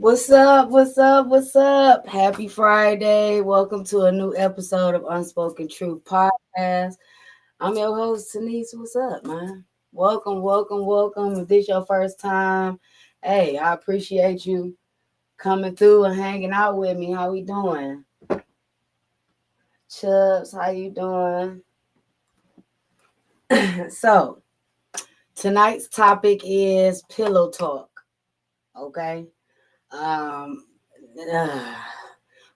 What's up? What's up? What's up? Happy Friday. Welcome to a new episode of Unspoken Truth Podcast. I'm your host, Denise. What's up, man? Welcome, welcome, welcome. If this your first time, hey, I appreciate you coming through and hanging out with me. How we doing? Chubbs, how you doing? So, tonight's topic is pillow talk, okay? Um,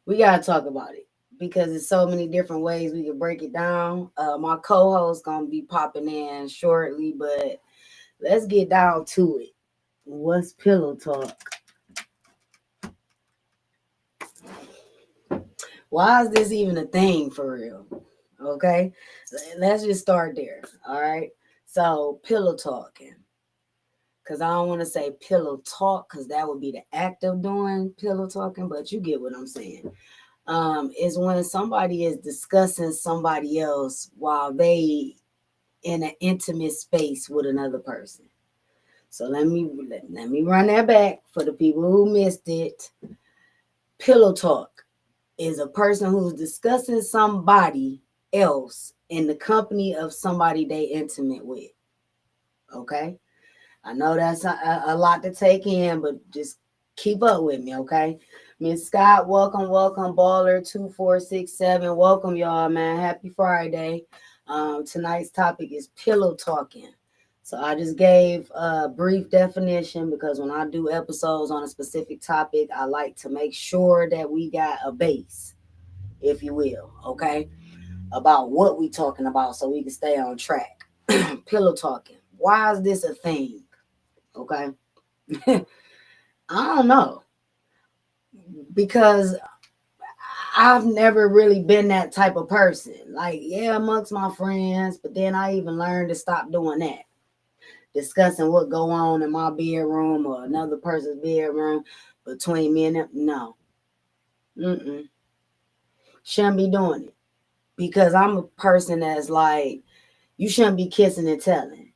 we gotta talk about it because there's so many different ways we can break it down. My co-host gonna be popping in shortly, but let's get down to it. What's pillow talk? Why is this even a thing for real? Okay, let's just start there. All right. So pillow talking, because I don't want to say pillow talk, because that would be the act of doing pillow talking, but you get what I'm saying. Is when somebody is discussing somebody else while they in an intimate space with another person. So let me run that back for the people who missed it. Pillow talk is a person who's discussing somebody else in the company of somebody they intimate with. Okay, I know that's a lot to take in, but just keep up with me, okay? Miss Scott, welcome, welcome, baller2467. Welcome, y'all, man. Happy Friday. Tonight's topic is pillow talking. So I just gave a brief definition because when I do episodes on a specific topic, I like to make sure that we got a base, if you will, okay, about what we talking about so we can stay on track. Pillow talking. Why is this a thing? Okay. I don't know because I've never really been that type of person. Like, yeah, amongst my friends, but then I even learned to stop doing that. Discussing what go on in my bedroom or another person's bedroom between me and them. No. Mm-mm. Shouldn't be doing it. Because I'm a person that's like, you shouldn't be kissing and telling.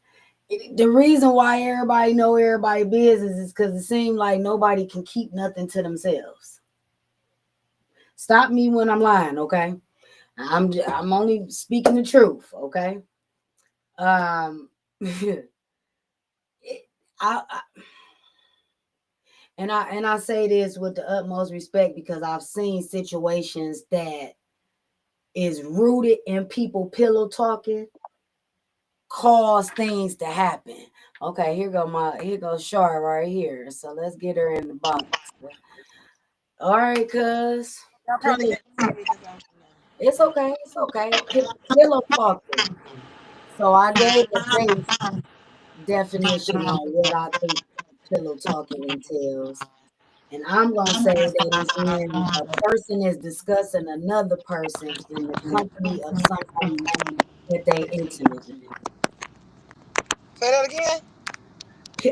The reason why everybody know everybody business is because it seems like nobody can keep nothing to themselves. Stop me when I'm lying, okay? I'm only speaking the truth, okay? Um, it, I and I say this with the utmost respect because I've seen situations that is rooted in people pillow talking cause things to happen. Okay, here goes Shar right here. So let's get her in the box. All right, cuz Y'all probably pillow. can't see me because It's okay. It's okay. Pillow talking. So I gave a base definition on what I think pillow talking entails. And I'm going to say that it's when a person is discussing another person in the company of somebody that they intimate with. say that again.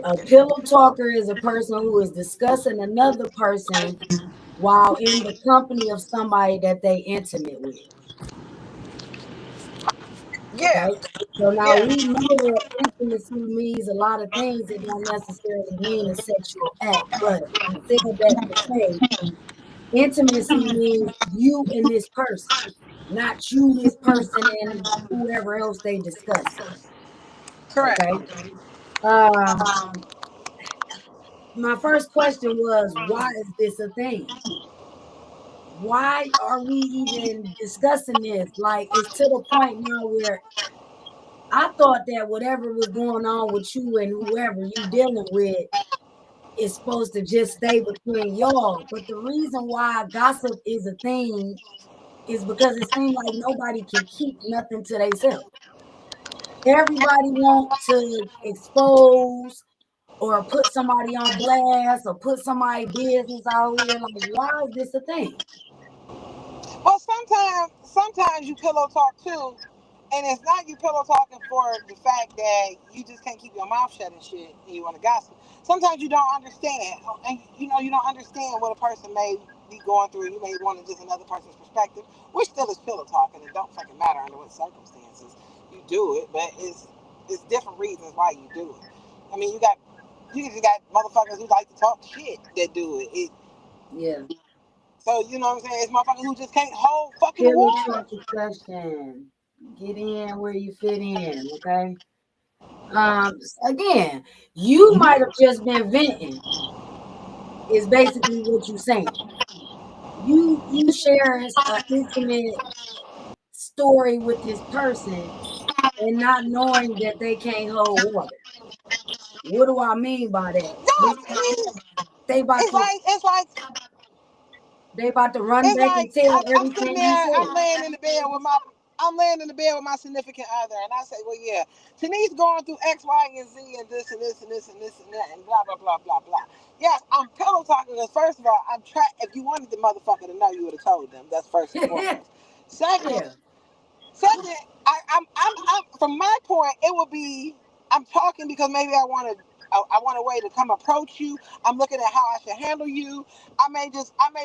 A pillow talker is a person who is discussing another person while in the company of somebody that they intimate with. Yeah, Okay. So now yeah. we know that intimacy means a lot of things. It don't necessarily mean a sexual act, but I said that to say intimacy means you and this person, not you, this person, and whoever else they discussing. Correct. Okay. Um, my first question was, why is this a thing? Why are we even discussing this? Like, it's to the point now where I thought that whatever was going on with you and whoever you dealing with is supposed to just stay between y'all. But the reason why gossip is a thing is because it seems like nobody can keep nothing to themselves. Everybody want to expose or put somebody on blast or put somebody business out here. Like, why is this a thing? Well, sometimes you pillow talk too, and it's not you pillow talking for the fact that you just can't keep your mouth shut and shit, and you want to gossip. Sometimes you don't understand, and you don't understand what a person may be going through. You may want to just another person's perspective, which still is pillow talking. It don't fucking matter under what circumstances you do it, but it's different reasons why you do it. I mean, you got You just got motherfuckers who like to talk shit that do it. Yeah. So you know what I'm saying? It's motherfuckers who just can't hold fucking Pillow water. talk discussion. Get in where you fit in, okay? Again, you might have just been venting, is basically what you're saying. You share an intimate story with this person and not knowing that they can't hold water. What do I mean by that? They about It's like they about to run back and tell I'm sitting everything you there, said. I'm laying in the bed with my significant other, and I say, well, yeah, Tanice going through X, Y, and Z, and this and this and this and this and that, and blah blah blah blah blah. Yes, I'm pillow talking because first of all, I'm if you wanted the motherfucker to know, you would have told them. That's first and foremost. Second, Yeah. second, I'm from my point, it would be I'm talking because maybe I want a way to come approach you. I'm looking at how I should handle you. I may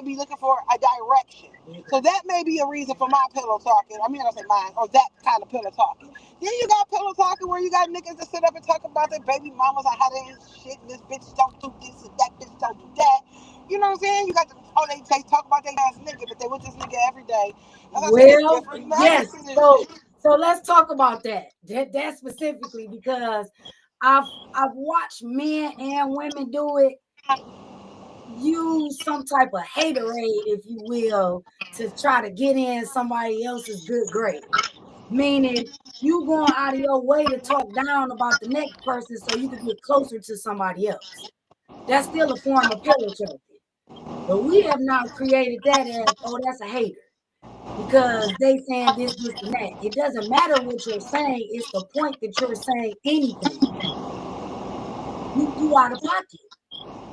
be looking for a direction. So that may be a reason for my pillow talking. I mean, I don't say mine, or that kind of pillow talking. Then you got pillow talking where you got niggas that sit up and talk about their baby mamas and how they ain't shit and this bitch don't do this and that bitch don't do that. You know what I'm saying? You got they talk about their ass nigga, but they with this nigga every day. As I said, it's Well, different yes. nuggets in this So shit. so let's talk about that specifically because I've watched men and women do it. Use some type of haterade, if you will, to try to get in somebody else's good grade. Meaning you going out of your way to talk down about the next person so you can get closer to somebody else. That's still a form of pillow talking. But we have now created that as, oh, that's a hater. Because they saying this, and that. It doesn't matter what you're saying, it's the point that you're saying anything. You out of pocket.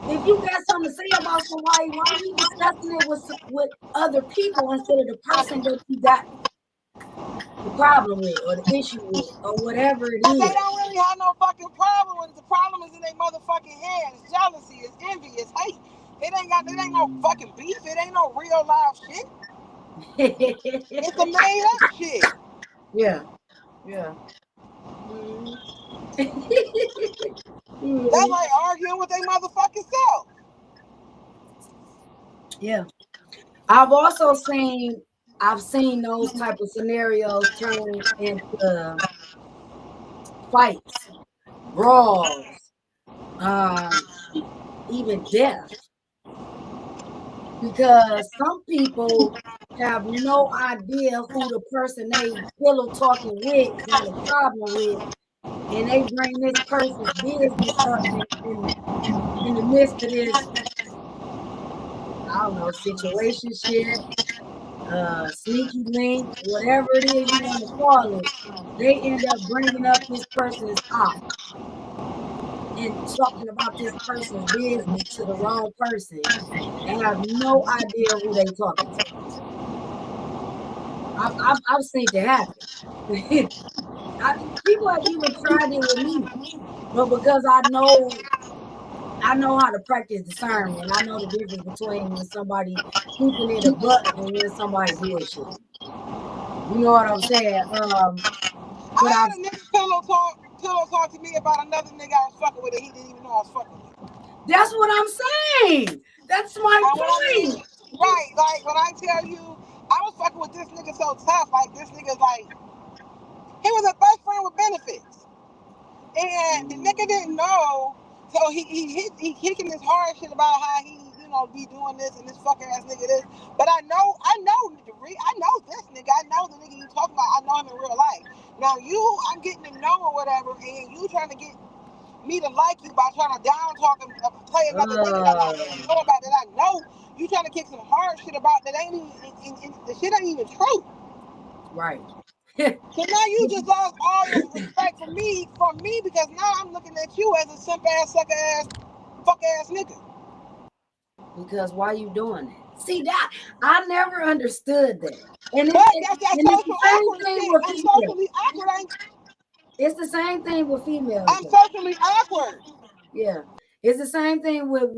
If you got something to say about somebody, why are you discussing it with other people instead of the person that you got the problem with or the issue with or whatever it But is? they don't really have no fucking problem with it. The problem is in their motherfucking head. It's jealousy, it's envy, it's hate. It ain't no fucking beef. It ain't no real live shit. It's a made up shit. Yeah. Yeah. Mm. That's like arguing with their motherfucking self. Yeah. I've seen those type of scenarios turn into fights, brawls, even death. Because some people have no idea who the person they pillow talking with got a problem with, and they bring this person's business up in the midst of this, I don't know, situationship, sneaky link, whatever it is you want to call it. They end up bringing up this person's op and talking about this person's business to the wrong person and have no idea who they talking to. I've seen it happen. People have even tried it with me, but because I know how to practice discernment. I know the difference between when somebody keeping it a buck and when somebody bullshit. You know what I'm saying? I had a nigga pillow talk to me about another nigga I was fucking with that he didn't even know I was fucking with. That's what I'm saying. That's my point. Right, like when I tell you I was fucking with this nigga so tough, like this nigga's like he was a best friend with benefits. And the nigga didn't know, so he kicking this hard shit about how he, be doing this and this fucking ass nigga this. But I know this nigga. I know the nigga you talking about. I know him in real life. Now I'm getting to know or whatever, and you trying to get me to like you by trying to down talk and play another nigga that I really know about, that I know you trying to kick some hard shit about that ain't even, the shit ain't even true. Right. So now you just lost all your respect from me because now I'm looking at you as a simp ass, sucker ass, fuck ass nigga. Because why you doing that? See that I never understood that. And that's it's social the same awkward thing shit. with I'm females. socially awkward. It's the same thing with females. I'm socially awkward. Yeah. It's the same thing with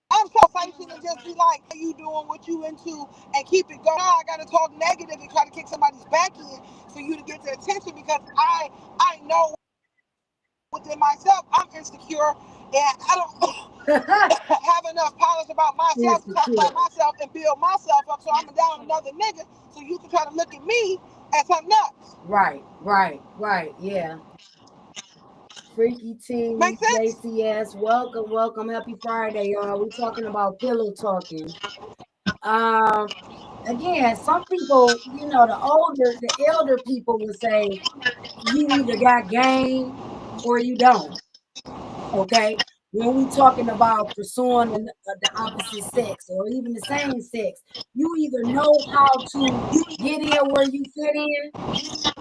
I'm so patient and just be like, how you doing, what you into, and keep it going. Now I gotta talk negative and try to kick somebody's back in for you to get their attention because I know within myself I'm insecure and I don't have enough polish about myself to try to find myself and build myself up. So I'm down another nigga, so you can try to look at me as something else. Right. Yeah. Freaky T, Make sense? JCS, welcome. Happy Friday, y'all. We're talking about pillow talking. Again, some people, the elder people would say, you either got game or you don't. Okay. When we talking about pursuing the opposite sex or even the same sex, you either know how to get in where you fit in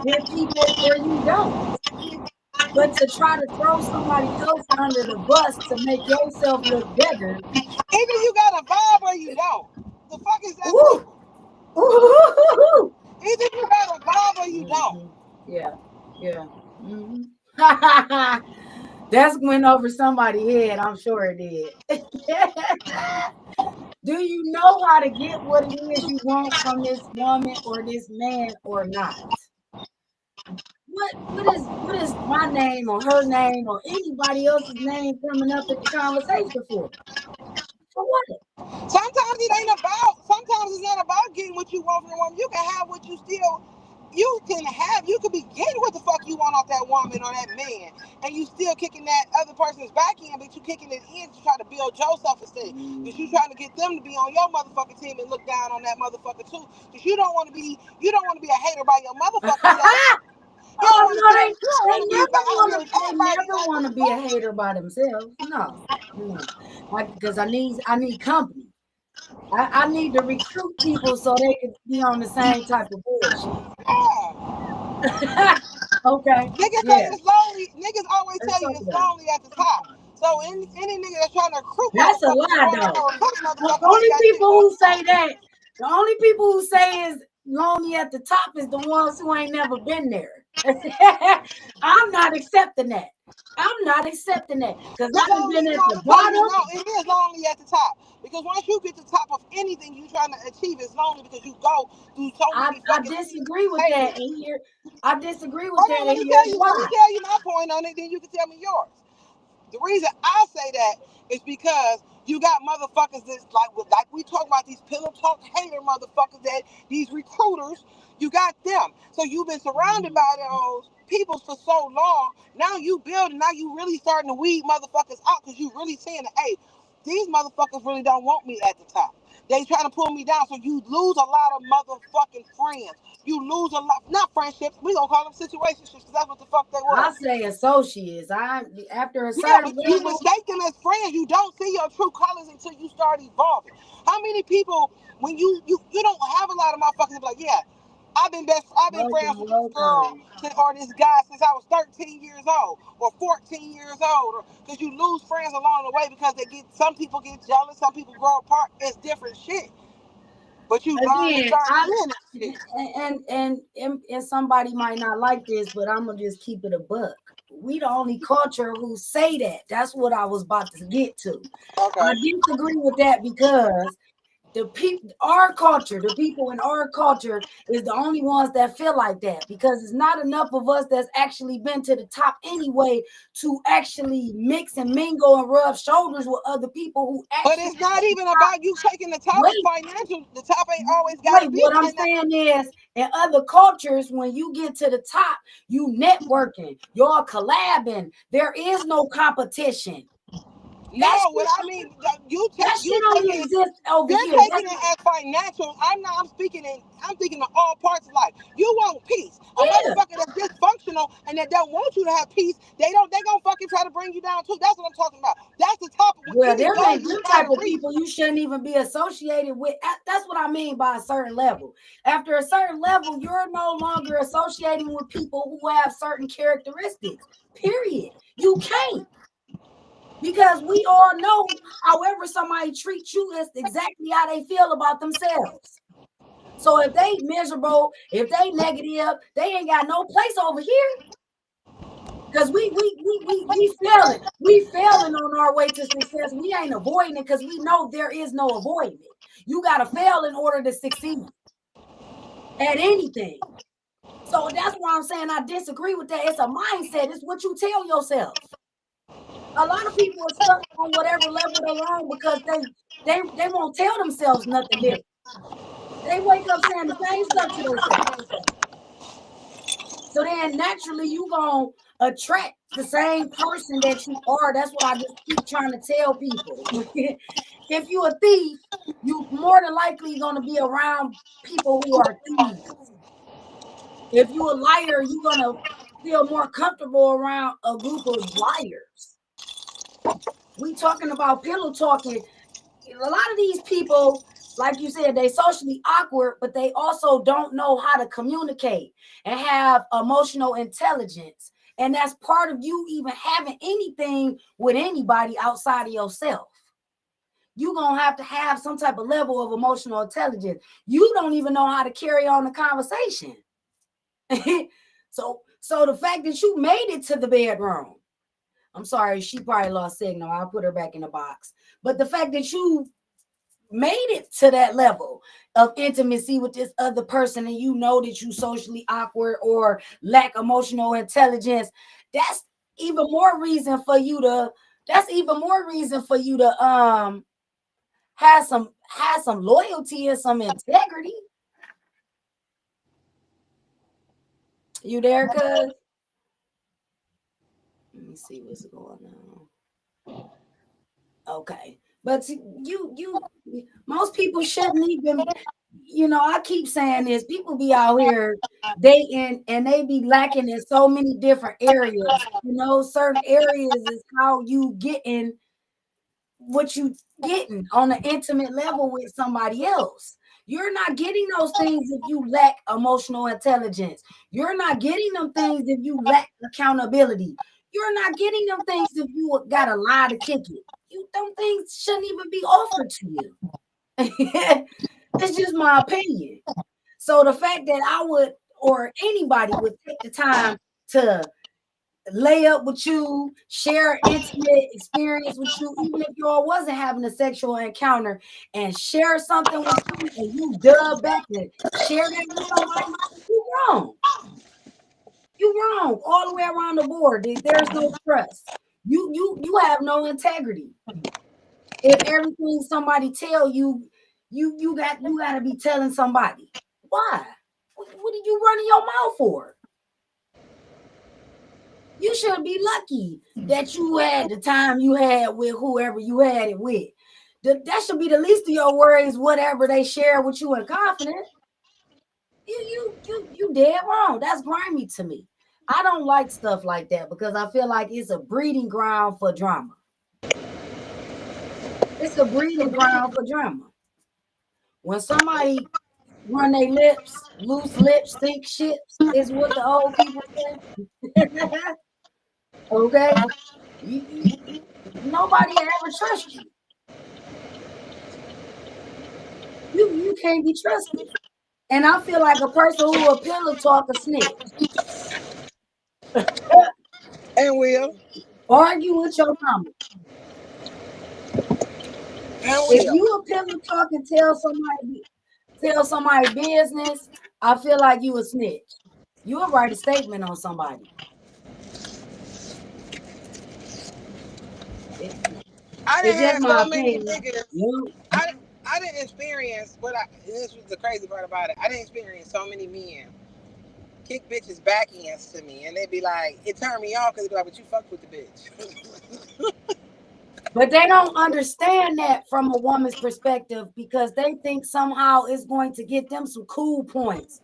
with people or you don't. But to try to throw somebody else under the bus to make yourself look better. Either you got a vibe or you don't. The fuck is that Ooh, simple? ooh, Either you got a vibe or you don't. Yeah. That's went over somebody's head. I'm sure it did. Do you know how to get what it is you want from this woman or this man or not? What is my name or her name or anybody else's name coming up in the conversation for? For what? Sometimes it ain't about. Sometimes it's not about getting what you want from a woman. You can have what you still. You can be getting what the fuck you want off that woman or that man, and you still kicking that other person's back end, but you kicking it in to try to build your self-esteem. Because you trying to get them to be on your motherfucking team and look down on that motherfucker too. Because you don't want to be a hater by your motherfucking self. You don't Oh want to no, sit. You don't want to be out here they everybody never like want what to the be a fuck. hater by themselves. No. Like, because I need company. I need to recruit people so they can be on the same type of bullshit. Yeah. Okay. Niggas say Yeah. it's lonely. Niggas always Let's tell you talk it's about it. lonely at the top. So any nigga that's trying to recruit That's a motherfuckers and lie, going out though. there recruiting The motherfuckers ain't only got shit people going who say on. that, the only people who say is lonely at the top is the ones who ain't never been there. I'm not accepting that. Because It's I've lonely. been No, at I'm the gonna tell you bottom. no. It is lonely at the top because once you get to the top of anything you trying to achieve, it's lonely because you go through so many I fucking disagree with haters. that. I disagree with Hold that, on, let and me here's tell you. Let me why. tell you my point on it. Then you can tell me yours. The reason I say that is because you got motherfuckers that's like we talk about these pillow talk hater motherfuckers that these recruiters, you got them. So you've been surrounded by those people for so long. Now you building, now you really starting to weed motherfuckers out because you really saying, hey, these motherfuckers really don't want me at the top. They trying to pull me down. So you lose a lot of motherfucking friends. You lose a lot, not friendships. We gonna call them situationships because that's what the fuck they were. I say associates. After a Yeah, certain but you level, mistake them as friends. You don't see your true colors until you start evolving. How many people when you don't have a lot of motherfuckers that be like, yeah, I've been friends with this girl welcome. or this guy since I was 13 years old or 14 years old. Because you lose friends along the way because some people get jealous, some people grow apart. It's different shit. But you learn to Again, turn in that shit. and somebody might not like this, but I'm gonna just keep it a buck. We the only culture who say that. That's what I was about to get to. I Okay. disagree with that because our culture, the people in our culture is the only ones that feel like that because it's not enough of us that's actually been to the top anyway to actually mix and mingle and rub shoulders with other people who But actually it's not even about you taking the top of wait. financial. The top ain't always got to Wait, be what I'm financial. saying is, in other cultures, when you get to the top, you networking, you're collabing. There is no competition. No, That what shit, I mean, that shit only exists over you're here. taking it as financial. I'm thinking of all parts of life. You want peace. A Yeah. motherfucker that's dysfunctional and that don't want you to have peace, they gonna fucking try to bring you down too. That's what I'm talking about. That's the top of Well, any them goal ain't you them try type to of reach. people you shouldn't even be associated with. That's what I mean by a certain level. After a certain level, you're no longer associating with people who have certain characteristics. Period. You can't. Because we all know, however somebody treats you is exactly how they feel about themselves. So if they miserable, if they negative, they ain't got no place over here. Because we failing. We failing on our way to success. We ain't avoiding it because we know there is no avoiding it. You gotta fail in order to succeed at anything. So that's why I'm saying I disagree with that. It's a mindset. It's what you tell yourself. A lot of people are stuck on whatever level they're on because they won't tell themselves nothing different. They wake up saying the same stuff to themselves. So then naturally you gonna attract the same person that you are. That's what I just keep trying to tell people. If you a thief, you more than likely gonna be around people who are thieves. If you a liar, you're gonna feel more comfortable around a group of liars. We talking about pillow talking. A lot of these people, like you said, they socially awkward, but they also don't know how to communicate and have emotional intelligence. And that's part of you even having anything with anybody outside of yourself. You're going to have some type of level of emotional intelligence. You don't even know how to carry on the conversation. So the fact that you made it to the bedroom, I'm sorry, she probably lost signal. I'll put her back in the box. But the fact that you made it to that level of intimacy with this other person and you know that you socially awkward or lack emotional intelligence, that's even more reason for you to have some loyalty and some integrity. You there, cuz? Let me see what's going on. Okay. But you most people shouldn't even, I keep saying this. People be out here dating and they be lacking in so many different areas. Certain areas is how you getting what you getting on an intimate level with somebody else. You're not getting those things if you lack emotional intelligence. You're not getting them things if you lack accountability. You're not getting them things if you got a lie to kick it. Them things shouldn't even be offered to you. It's just my opinion. So the fact that I would, or anybody would take the time to lay up with you, share intimate experience with you, even if y'all wasn't having a sexual encounter, and share something with you, and you dub back and share that with somebody, you wrong. You wrong all the way around the board. There's no trust. You have no integrity. If everything somebody tell you, you got to be telling somebody. Why? What are you running your mouth for? You should be lucky that you had the time you had with whoever you had it with. That should be the least of your worries, whatever they share with you in confidence. You dead wrong. That's grimy to me. I don't like stuff like that because I feel like it's a breeding ground for drama. It's a breeding ground for drama. When somebody run their lips, loose lips, sink ships, is what the old people say. Okay? Nobody ever trust you. You can't be trusted. And I feel like a person who will pillow talk a snitch. And will. Argue with your mama. If you a pillow talk and tell somebody business, I feel like you a snitch. You will write a statement on somebody. I didn't have so many opinion. niggas. I didn't experience this was the crazy part about it. I didn't experience so many men kick bitches backhands to me, and they'd be like, it turned me off because they'd be like, but you fucked with the bitch. But they don't understand that from a woman's perspective because they think somehow it's going to get them some cool points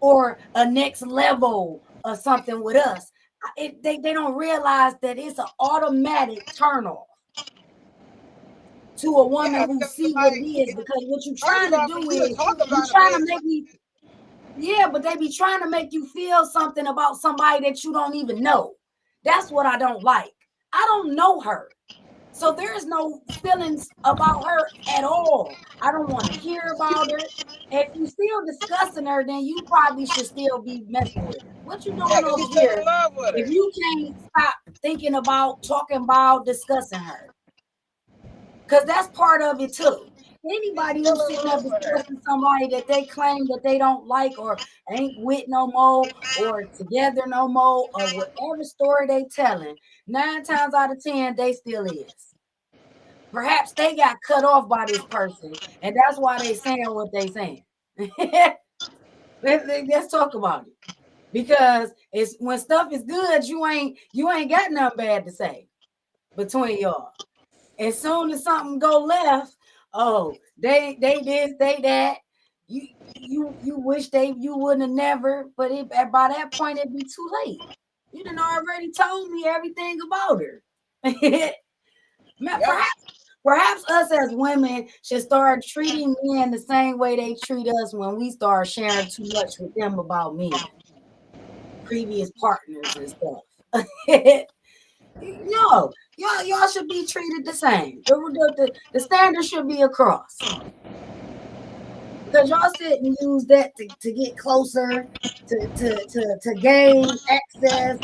or a next level or something with us. They don't realize that it's an automatic turn off to a woman who see what it is, because what you're trying to do is you're trying to make me. Yeah, but they be trying to make you feel something about somebody that you don't even know. That's what I don't like. I don't know her. So there's no feelings about her at all. I don't want to hear about her. If you still discussing her, then you probably should still be messing with her. What you doing over here if you can't stop thinking about, talking about, discussing her? Because that's part of it too. Anybody who's sitting up discussing somebody that they claim that they don't like or ain't with no more or together no more or whatever story they telling, 9 times out of 10 they still is. Perhaps they got cut off by this person, and that's why they saying what they saying. Let's talk about it. Because it's when stuff is good, you ain't got nothing bad to say between y'all. As soon as something go left, oh, they this, they that. You wish you wouldn't have never, but by that point it'd be too late. You done already told me everything about her. Perhaps us as women should start treating men the same way they treat us when we start sharing too much with them about men, previous partners and stuff. No, y'all should be treated the same. The standard should be across. Because y'all sit and use that to get closer, to gain access,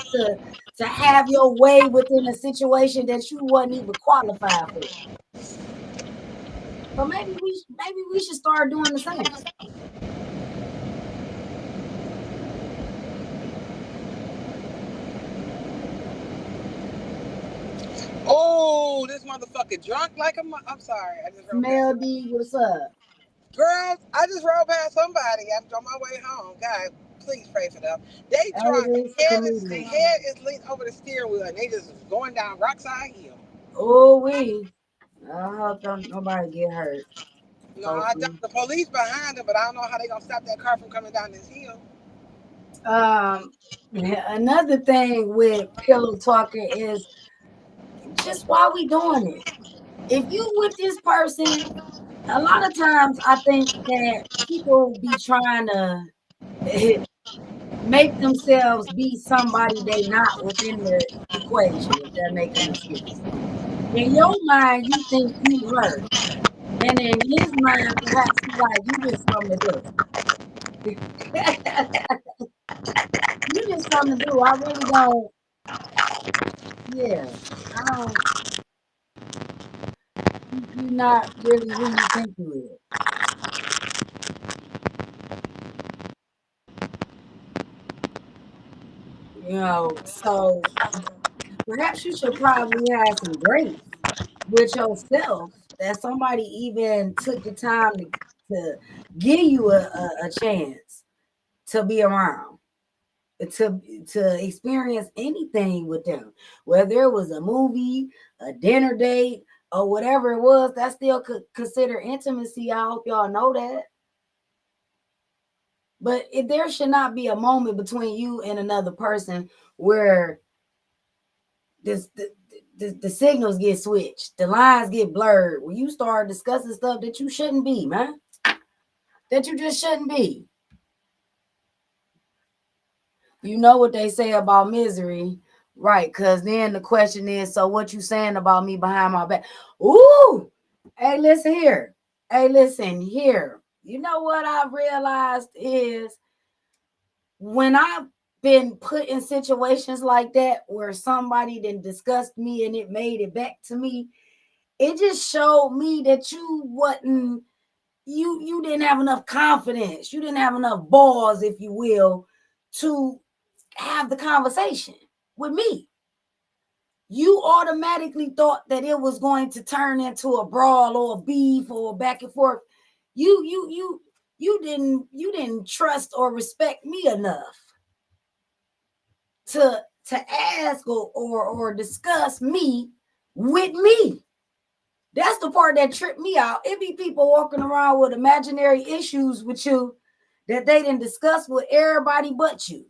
to have your way within a situation that you wasn't even qualified for. So maybe we should start doing the same. Oh, this motherfucker drunk like I'm sorry. I just rode Mel past. D, what's up? Girls, I just rode past somebody after on my way home. God, please pray for them. They drunk. Hey, this The comedian. head is leaned over the steering wheel and they just going down Rockside Hill. Oh, I hope nobody get hurt. No, Hopefully. the police behind them, but I don't know how they gonna stop that car from coming down this hill. Another thing with pillow talking is just why we doing it. If you with this person, a lot of times I think that people be trying to make themselves be somebody they not within the equation, if that make any sense. In your mind, you think you her. And in his mind, perhaps he like you just something to do. You just something to do. I really don't. Yeah, I don't. You're not really who you think you is. So perhaps you should probably have some grace with yourself that somebody even took the time to give you a chance to be around, to experience anything with them, whether it was a movie, a dinner date, or whatever it was. That still could consider intimacy. I hope y'all know that. But there should not be a moment between you and another person where this the signals get switched, the lines get blurred, when you start discussing stuff that you shouldn't be, man. That you just shouldn't be. You know what they say about misery, right? Because then the question is, so what you saying about me behind my back? Ooh, hey, listen here. Hey, listen here. You know what I've realized is when I've been put in situations like that where somebody then discussed me and it made it back to me, it just showed me that you didn't have enough confidence. You didn't have enough balls, if you will, to have the conversation with me. You automatically thought that it was going to turn into a brawl or a beef or back and forth. You didn't trust or respect me enough to ask or discuss me with me. That's the part that tripped me out. It be people walking around with imaginary issues with you that they didn't discuss with everybody but you.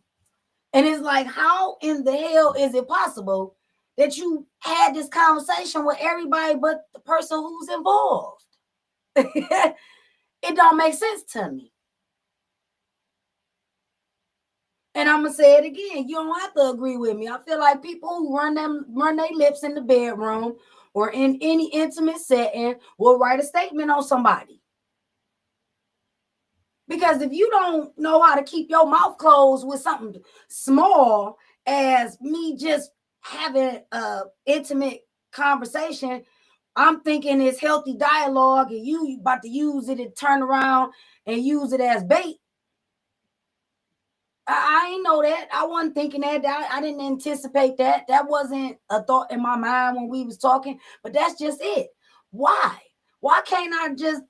And it's like, how in the hell is it possible that you had this conversation with everybody but the person who's involved? It don't make sense to me. And I'm gonna say it again. You don't have to agree with me. I feel like people who run their lips in the bedroom or in any intimate setting will write a statement on somebody. Because if you don't know how to keep your mouth closed with something small as me just having a intimate conversation, I'm thinking it's healthy dialogue, and you about to use it and turn around and use it as bait. I ain't know that. I wasn't thinking that. I didn't anticipate that. That wasn't a thought in my mind when we was talking. But that's just it. Why? Why can't I just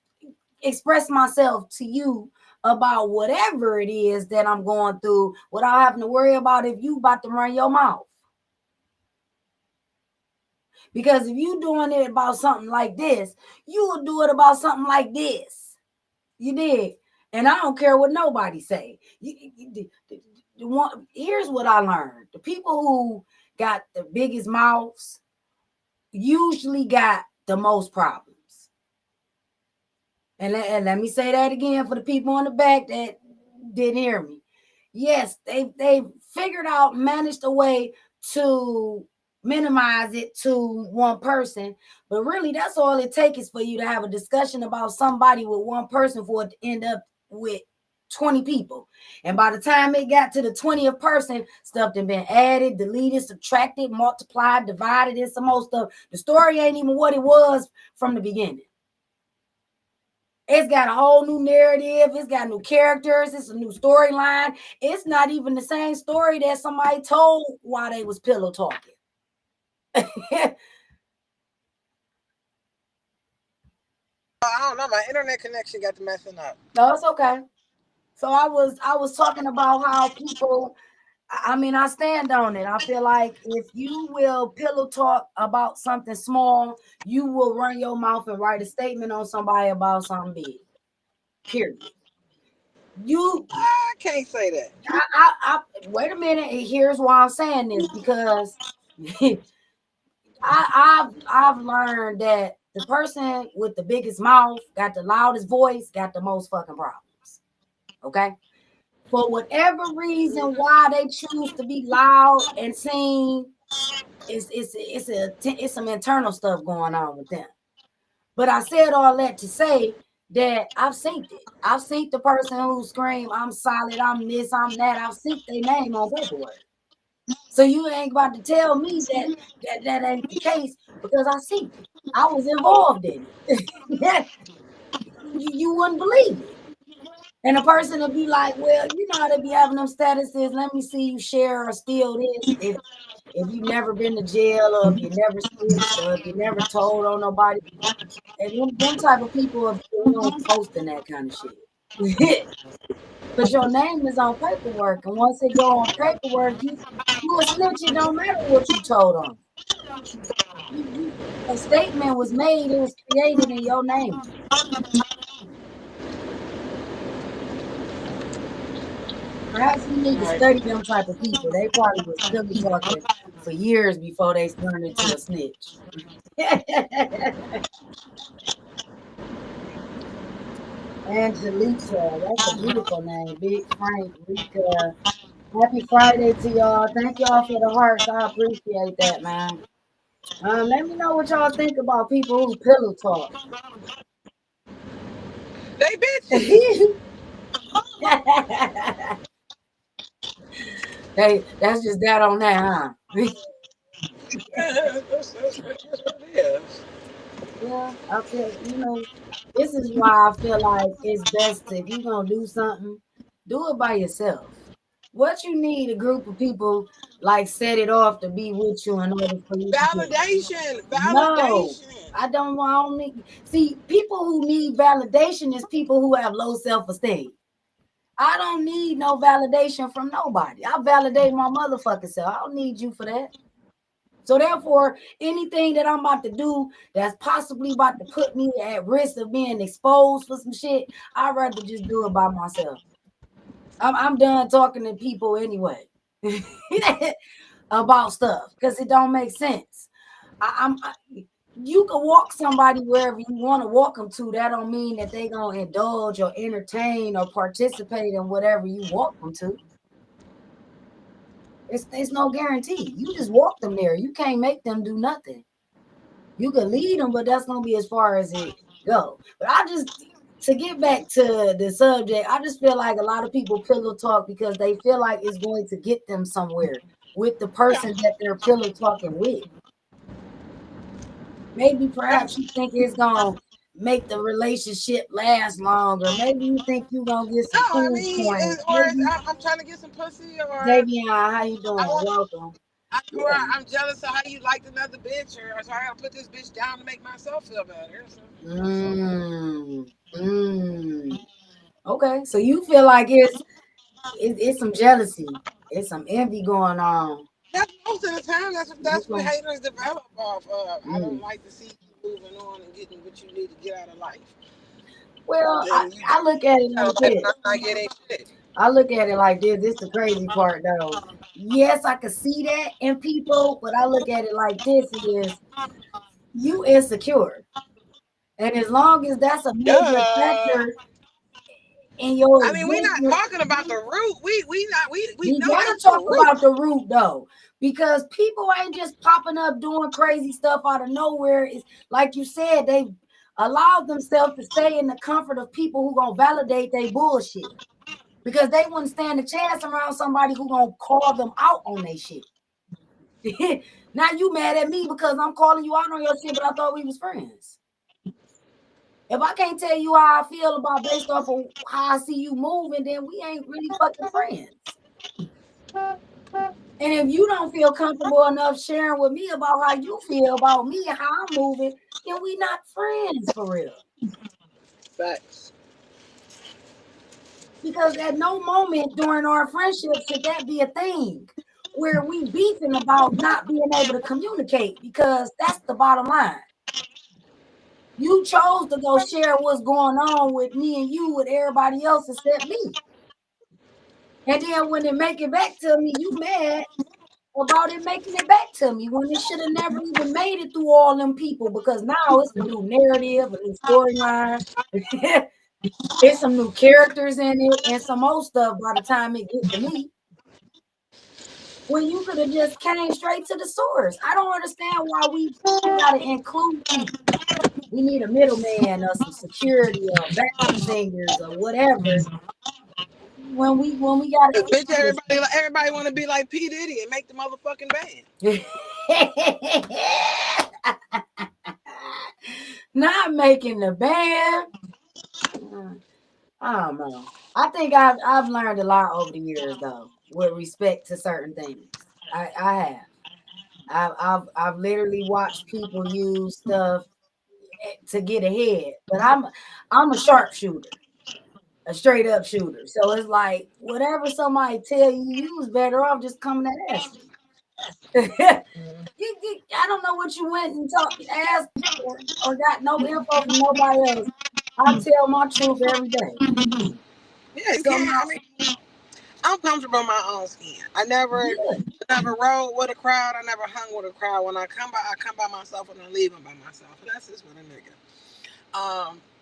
express myself to you about whatever it is that I'm going through without having to worry about if you about to run your mouth? Because if you doing it about something like this, you will do it about something like this. You did. And I don't care what nobody say. Here's what I learned. The people who got the biggest mouths usually got the most problems. And let me say that again for the people in the back that didn't hear me. Yes, they figured out, managed a way to minimize it to one person, but really that's all it takes is for you to have a discussion about somebody with one person for it to end up with 20 people. And by the time it got to the 20th person, stuff had been added, deleted, subtracted, multiplied, divided, and some more stuff. The story ain't even what it was from the beginning. It's got a whole new narrative. It's got new characters. It's a new storyline. It's not even the same story that somebody told while they was pillow talking. I don't know. My internet connection got to messing up. No, it's okay. So I was talking about how people, I mean, I stand on it. I feel like if you will pillow talk about something small, you will run your mouth and write a statement on somebody about something big. Period. I can't say that. I wait a minute. Here's why I'm saying this, because I've learned that the person with the biggest mouth got the loudest voice, got the most fucking problems. Okay. For whatever reason why they choose to be loud and sing, it's some internal stuff going on with them. But I said all that to say that I've seen it. I've seen the person who scream, "I'm solid, I'm this, I'm that." I've seen their name on paperwork. So you ain't about to tell me that ain't the case, because I seen it. I was involved in it. you wouldn't believe it. And a person will be like, "Well, you know how they be having them statuses. Let me see you share or steal this." If you never been to jail, or if you never snitched, or if you never told on nobody, and them type of people are posting that kind of shit. Because your name is on paperwork, and once it go on paperwork, you a snitch. It don't matter what you told them. A statement was made. It was created in your name. Perhaps we need to study them type of people. They probably was pillow talking for years before they turned into a snitch. Angelica, that's a beautiful name. Big Frank, Rika. Happy Friday to y'all. Thank y'all for the hearts. I appreciate that, man. Let me know what y'all think about people who pillow talk. They bitches. That's just that on that, huh? That's what it is. Yeah, I feel, this is why I feel like it's best if you're gonna do something, do it by yourself. What you need a group of people like set it off to be with you in order for you to get. Validation. No, Validation. I don't need. See, people who need validation is people who have low self-esteem. I don't need no validation from nobody. I validate my motherfucking self. I don't need you for that. So therefore, anything that I'm about to do that's possibly about to put me at risk of being exposed for some shit, I'd rather just do it by myself. I'm done talking to people anyway about stuff because it don't make sense. You can walk somebody wherever you want to walk them to. That don't mean that they gonna indulge or entertain or participate in whatever you walk them to. It's no guarantee. You just walk them there. You can't make them do nothing. You can lead them, but that's gonna be as far as it go. But to get back to the subject, I just feel like a lot of people pillow talk because they feel like it's going to get them somewhere with the person that they're pillow talking with. Maybe perhaps you think it's gonna make the relationship last longer. Maybe you think you're gonna get No, some I cool mean, points. or Maybe I'm trying to get some pussy, or Davion, how you I doing? want, Welcome. or Yeah. I'm jealous of how you liked another bitch, or so I gotta put this bitch down to make myself feel better. So, Mm, mm. Okay, so you feel like it's some jealousy, it's some envy going on. that's most of the time. That's what Okay. haters develop off of. I don't Mm. like to see you moving on and getting what you need to get out of life, Well, and you I look at it tell like life this. not getting shit. I look at it like this. This the crazy part though. Yes, I can see that in people, but I look at it like this is you insecure. And as long as that's a major Duh. factor in your I mean, we not existence, talking about the root. We we know gotta that's the talk root. about the root though. Because people ain't just popping up doing crazy stuff out of nowhere. It's like you said, they allowed themselves to stay in the comfort of people who gonna validate their bullshit. Because they wouldn't stand a chance around somebody who gonna call them out on their shit. Now you mad at me because I'm calling you out on your shit, but I thought we was friends. If I can't tell you how I feel about based off of how I see you moving, then we ain't really fucking friends. And if you don't feel comfortable enough sharing with me about how you feel about me and how I'm moving, then we not friends for real. Facts. Because at no moment during our friendship should that be a thing where we beefing about not being able to communicate, because that's the bottom line. You chose to go share what's going on with me and you with everybody else except me. And then when they make it back to me, you mad about it making it back to me when it should have never even made it through all them people, because now it's a new narrative, a new storyline. It's some new characters in it and some old stuff by the time it get to me. When you could have just came straight to the source. I don't understand why we gotta include people. We need a middleman or some security or backup singers or whatever when we gotta Bitch, keep everybody want to be like P Diddy and make the motherfucking band. this. Not making the band. I don't know. I think I've learned a lot over the years though, with respect to certain things. I have. I've literally watched people use stuff to get ahead, but I'm a sharpshooter, a straight up shooter. So it's like whatever somebody tell you, you was better off just coming to ask me. I don't know what you went and talked, asked, or got no info from nobody else. I tell my truth every day. Yeah, you So can't. I mean, I'm comfortable in my own skin. yeah, Never rode with a crowd. I never hung with a crowd. When I come by myself, and I leave by myself. That's just what a nigga.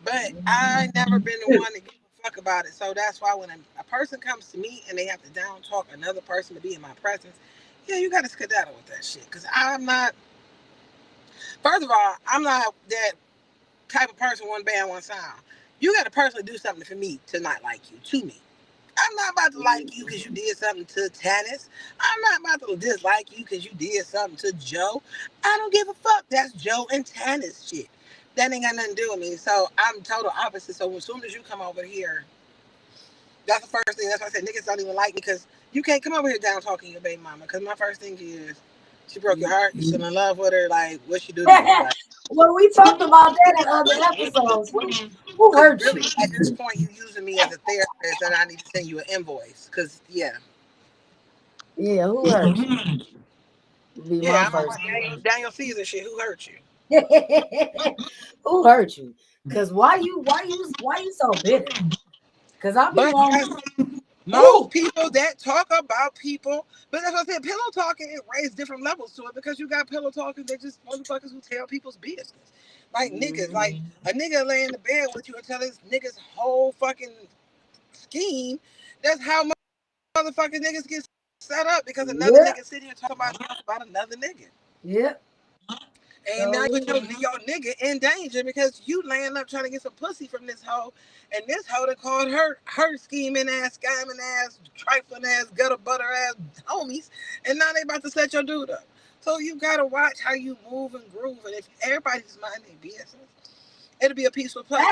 But I never been the one to give a fuck about it. So that's why when a person comes to me and they have to down talk another person to be in my presence, yeah, you got to skedaddle with that shit. Because I'm not. First of all, I'm not that type of person. One band, one sound. You got to personally do something for me to not like you. To me. I'm not about to like you because you did something to Tannis. I'm not about to dislike you because you did something to Joe. I don't give a fuck. That's Joe and Tannis shit. That ain't got nothing to do with me. So I'm total opposite. So as soon as you come over here, that's the first thing. That's why I said niggas don't even like me, because you can't come over here down talking to your baby mama. Because my first thing is, she broke your heart. You still in love with her? Like, what she do to you? Like, well, we talked about that in other episodes. Who because hurt really, you? at this point, you using me as a therapist, and I need to send you an invoice. Because yeah, Yeah, who hurt you? Be my yeah, I'm on first my question. Daniel Caesar shit. Who hurt you? Who hurt you? Cause why you so bitter? Cause I'll be But wrong. most Who? people that talk about people, but that's what I said. Pillow talking, it raised different levels to it, because you got pillow talking. They just motherfuckers who tell people's business, like niggas. Mhm. Like a nigga lay in the bed with you and tell his niggas whole fucking scheme. That's how motherfucking niggas get set up, because another Yep. nigga sit here talking about another nigga. Yep. And now So you put yeah. your nigga in danger because you laying up trying to get some pussy from this hoe. And this hoe that called her scheming ass, scamming ass, trifling ass, gutter butter ass homies. And now they about to set your dude up. So you gotta watch how you move and groove, and if everybody's mind their business, it'll be a peaceful place.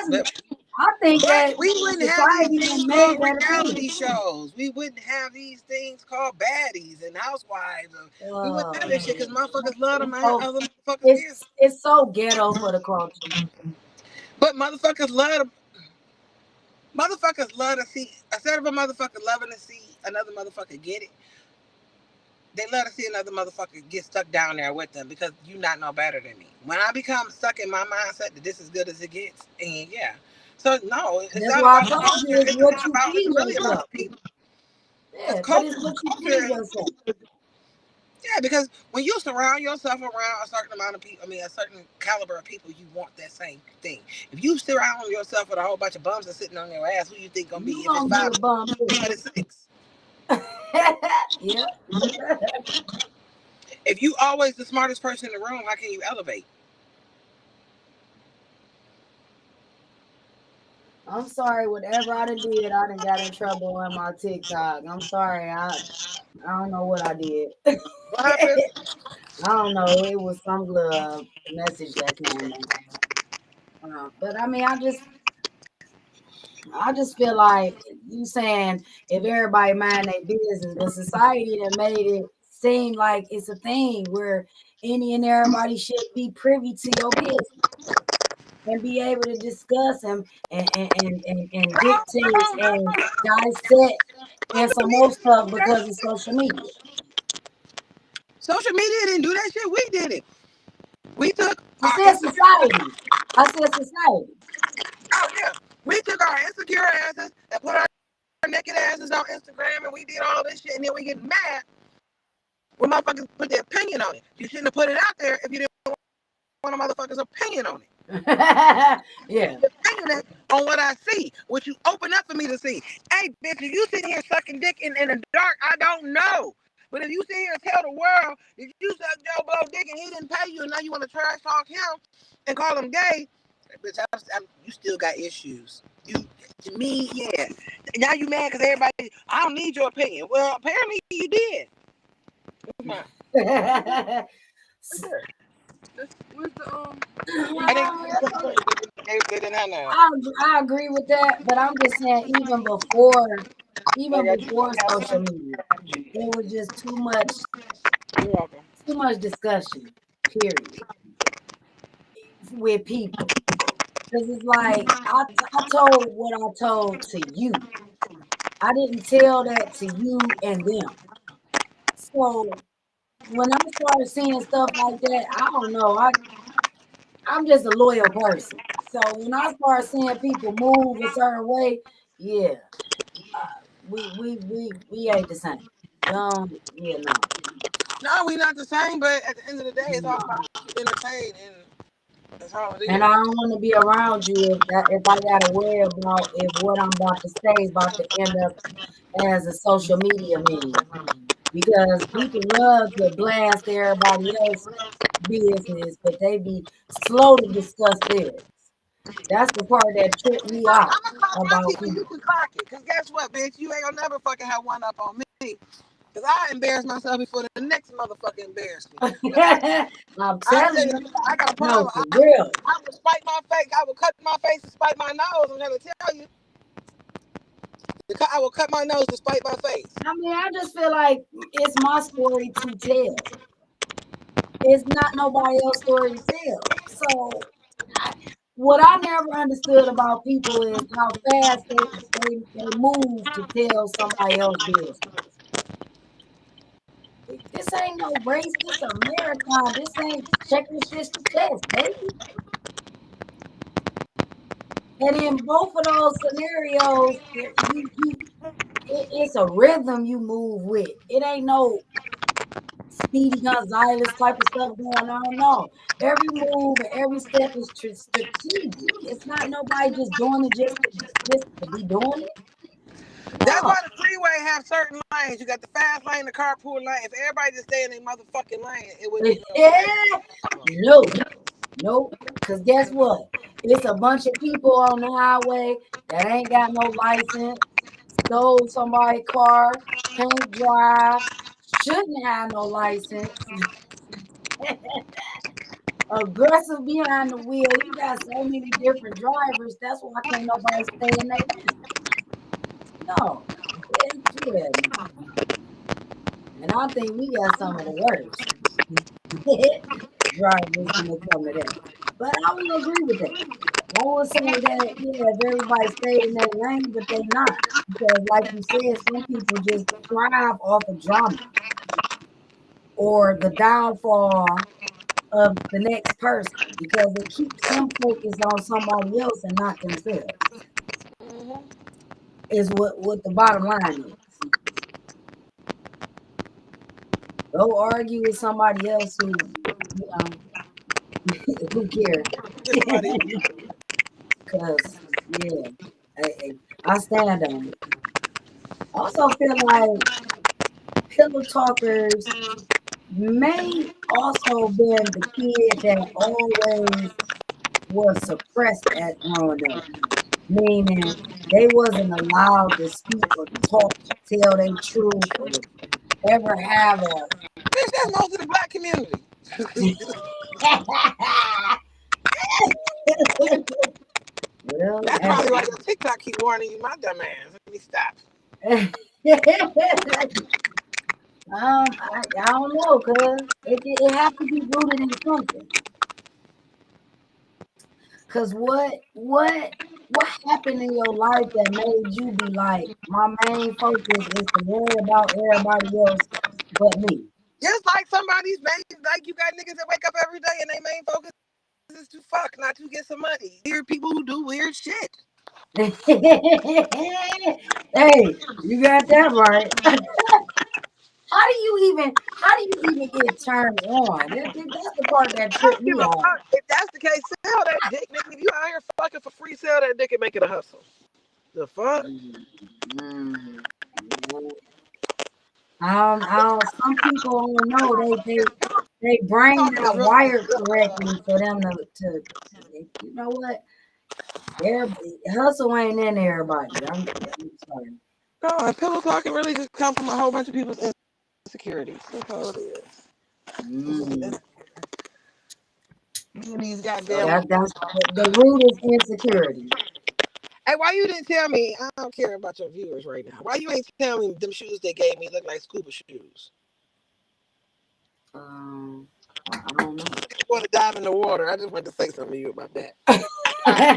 I think that We wouldn't have these society things done made called that reality appealing. shows. We wouldn't have these things called baddies and housewives. We wouldn't have this shit because motherfuckers love to mind other motherfuckers' business. It's so ghetto for the culture. But motherfuckers love to see, instead of a motherfucker loving to see another motherfucker get it, they love to see another motherfucker get stuck down there with them because you not know better than me. When I become stuck in my mindset that this is good as it gets, and yeah. So no, it's That's not why I about told you culture. it's what you It's feed really yourself. about people. Yeah, It's but it's what you feed culture. yourself. Yeah, because when you surround yourself around a certain amount of people, a certain caliber of people, you want that same thing. If you surround yourself with a whole bunch of bums that's sitting on your ass, who you think gonna be You if it's gonna be 5 a bum too. but it's 6? Yeah. If you always the smartest person in the room, how can you elevate? I'm sorry, whatever I done did, I done got in trouble on my TikTok. I'm sorry. I don't know what I did. What happened? I don't know. It was some little message that came in. But I mean, I just feel like you saying if everybody mind their business, but society that made it seem like it's a thing where any and everybody should be privy to your business and be able to discuss and dictate and dissect and some more stuff because of social media. Social media didn't do that shit. We did it. We took I our said society. I said society. oh yeah. We took our insecure asses and put our naked asses on Instagram and we did all this shit and then we get mad when motherfuckers put their opinion on it. You shouldn't have put it out there if you didn't want a motherfucker's opinion on it. Yeah. Opinion on what I see, what you open up for me to see. Hey, bitch, if you sitting here sucking dick in the dark, I don't know. But if you sit here and tell the world that you sucked Joe Blow dick and he didn't pay you and now you want to trash talk him and call him gay, bitch, you still got issues. To me, yeah. Now you mad because everybody, I don't need your opinion. Well, apparently you did. I agree with that, but I'm just saying even before social media, there was just too much discussion, period, with people. Because it's like I told what I told to you. I didn't tell that to you and them. So when I started seeing stuff like that, I don't know. I'm just a loyal person. So when I start seeing people move a certain way, yeah, we ain't the same. Yeah, no. No, we not the same, but at the end of the day, it's all No. about entertaining, and that's all it And is. I don't want to be around you if I gotta worry about if what I'm about to say is about to end up as a social media meme. Because people love to blast everybody else's business, but they be slow to discuss theirs. That's the part that tripped me I'm out gonna clock my about teeth and you people. can clock it. Cause guess what, bitch? You ain't gonna never fucking have one up on me. Cause I embarrass myself before the next motherfucker embarrass me. I'm I telling tell you, you, I got a no, problem. for real. I will spite my face. I will cut my face to spite my nose. I'm gonna tell you. I will cut my nose to spite my face. I mean, I just feel like it's my story to tell. It's not nobody else's story to tell. So, what I never understood about people is how fast they move to tell somebody else's business. This ain't no race. This a marathon. This ain't checkers just to test, baby. And in both of those scenarios, it's a rhythm you move with. It ain't no Speedy Gonzalez type of stuff going on. No, every move and every step is strategic. It's not nobody just doing it just to be doing it. That's No. why the freeway have certain lanes. You got the fast lane, the carpool lane. If everybody just stay in their motherfucking lane, it wouldn't be no Yeah. No. Nope. Because guess what? It's a bunch of people on the highway that ain't got no license, stole somebody's car, can't drive, shouldn't have no license. Aggressive behind the wheel. You got so many different drivers. That's why can't nobody stay in their lane. No. Yeah. And I think we got some of the worst drivers when it comes to that. But I will agree with that. I will say that, yeah, if everybody stayed in their lane, but they not. Because like you said, some people just thrive off of drama or the downfall of the next person because it keeps them focused on somebody else and not themselves. Mm-hmm. Is what the bottom line is. Go argue with somebody else who, you know, who cares. Get somebody. Because, yeah, I stand on it. I also feel like pillow talkers may also been the kid that always was suppressed at growing up, meaning they wasn't allowed to speak or talk, tell their truth, or ever have a. Bitch, that's most of the black community. Well, That's probably why your TikTok keep warning you, my dumb ass. Let me stop. I don't know, cause it have to be rooted in something. Cause what happened in your life that made you be like, my main focus is to worry about everybody else but me. Just like somebody's main, like you got niggas that wake up every day and their main focus is to fuck, not to get some money. Weird people who do weird shit. Hey, you got that right. How do you even get turned on? That's the part that I tripped don't give me a off. fuck. If that's the case, sell that dick, nigga. If you out here fucking for free, sell that dick and make it a hustle. The fuck? Mm, some people don't know they brain Talking is not really wired correctly for them to you know what? Hustle ain't in everybody. I'm sorry. no, and pillow talking really just come from a whole bunch of people's insecurities. That's all it is. Mm. These So goddamn. that's the root is insecurity. Hey, why you didn't tell me? I don't care about your viewers right now. Why you ain't tell me them shoes they gave me look like scuba shoes? Um, I don't know. I want to dive in the water. I just want to say something to you about that. I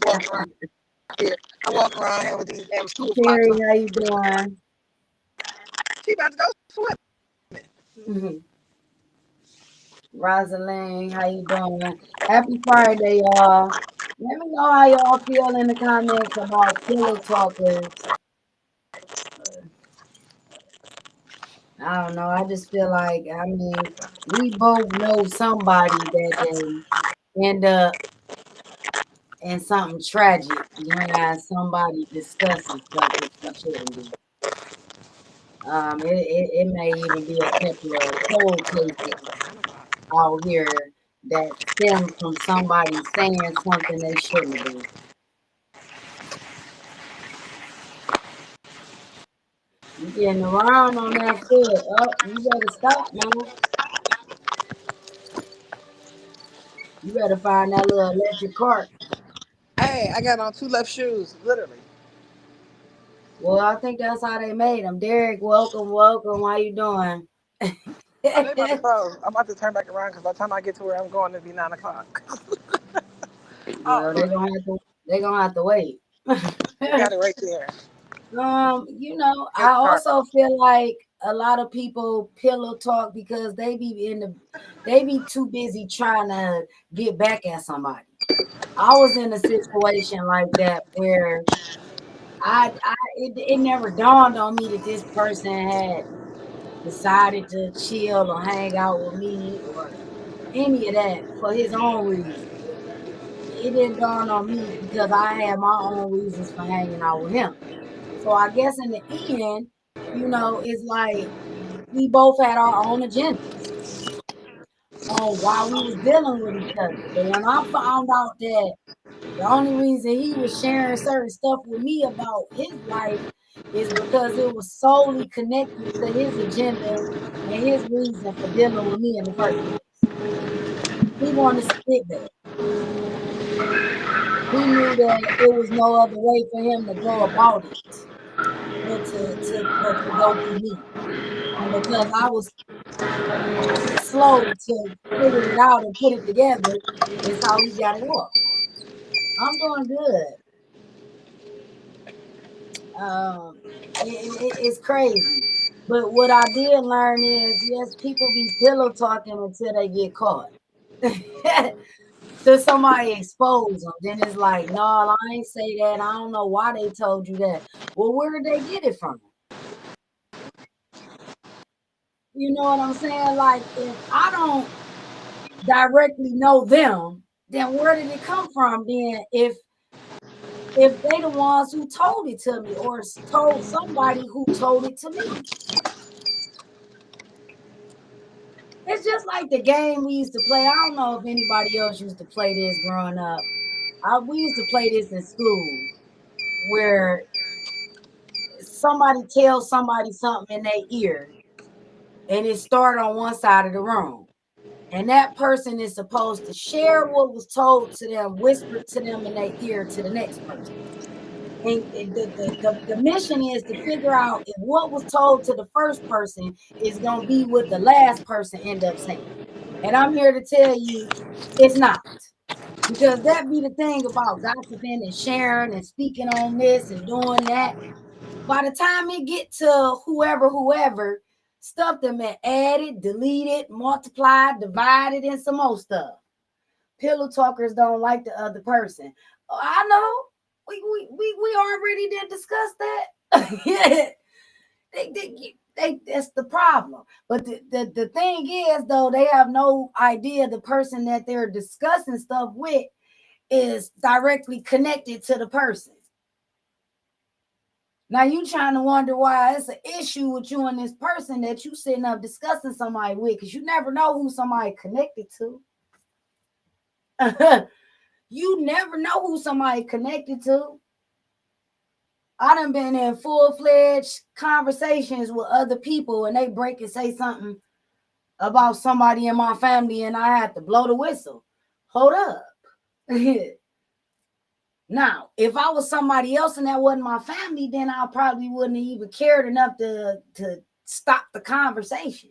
walk around here. I walk around here with these damn scuba flops Terry, on. how you doing? She about to go swim. Mhm. Rosalind, how you doing? Happy Friday, y'all. Let me know how y'all feel in the comments about pillow talkers. I don't know. I just feel like, I mean, we both know somebody that they end up in something tragic behind somebody discussing stuff that they shouldn't be. It may even be a couple of cold cases out here that stem from somebody saying something they shouldn't have been. You getting around on that foot. Oh, you better stop now. You better find that little electric cart. Hey, I got on two left shoes, literally. Well, I think that's how they made them. Derek, welcome, welcome. How you doing? Oh, they about to close. I'm about to turn back around because by the time I get to where I'm going, it'll be 9 o'clock. Well, Oh, they gonna have to wait. they got it right there. I Next car. also feel like a lot of people pillow talk because they be too busy trying to get back at somebody. I was in a situation like that where it never dawned on me that this person had decided to chill or hang out with me or any of that for his own reasons. It didn't dawn on me because I had my own reasons for hanging out with him. So I guess in the end, it's like we both had our own agendas on why we was dealing with each other. But when I found out that the only reason he was sharing certain stuff with me about his life is because it was solely connected to his agenda and his reason for dealing with me in the first place. He wanted to spit back. He knew that it was no other way for him to go about it but to go through me. And because I was slow to figure it out and put it together, is how he got it off. I'm doing good. It's crazy. But what I did learn is, yes, people be pillow talking until they get caught. Till somebody expose them. Then it's like, no, I ain't say that. I don't know why they told you that. Well, where did they get it from? You know what I'm saying? Like, if I don't directly know them, then where did it come from? Then if they the ones who told it to me or told somebody who told it to me. It's just like the game we used to play. I don't know if anybody else used to play this growing up. We used to play this in school where somebody tells somebody something in their ear and it started on one side of the room. And that person is supposed to share what was told to them, whispered to them in their ear to the next person. And the mission is to figure out if what was told to the first person is going to be what the last person end up saying. And I'm here to tell you it's not. Because that be the thing about gossiping and sharing and speaking on this and doing that. By the time it get to whoever, stuff them been added, deleted, multiplied, divided, and some more stuff. Pillow talkers don't like the other person. Oh, I know. We already did discuss that. That's the problem. But the thing is, though, they have no idea the person that they're discussing stuff with is directly connected to the person. Now you trying to wonder why it's an issue with you and this person that you sitting up discussing somebody with, because you never know who somebody connected to. You never know who somebody connected to. I done been in full-fledged conversations with other people and they break and say something about somebody in my family and I had to blow the whistle. Hold up. Now, if I was somebody else and that wasn't my family, then I probably wouldn't have even cared enough to stop the conversation.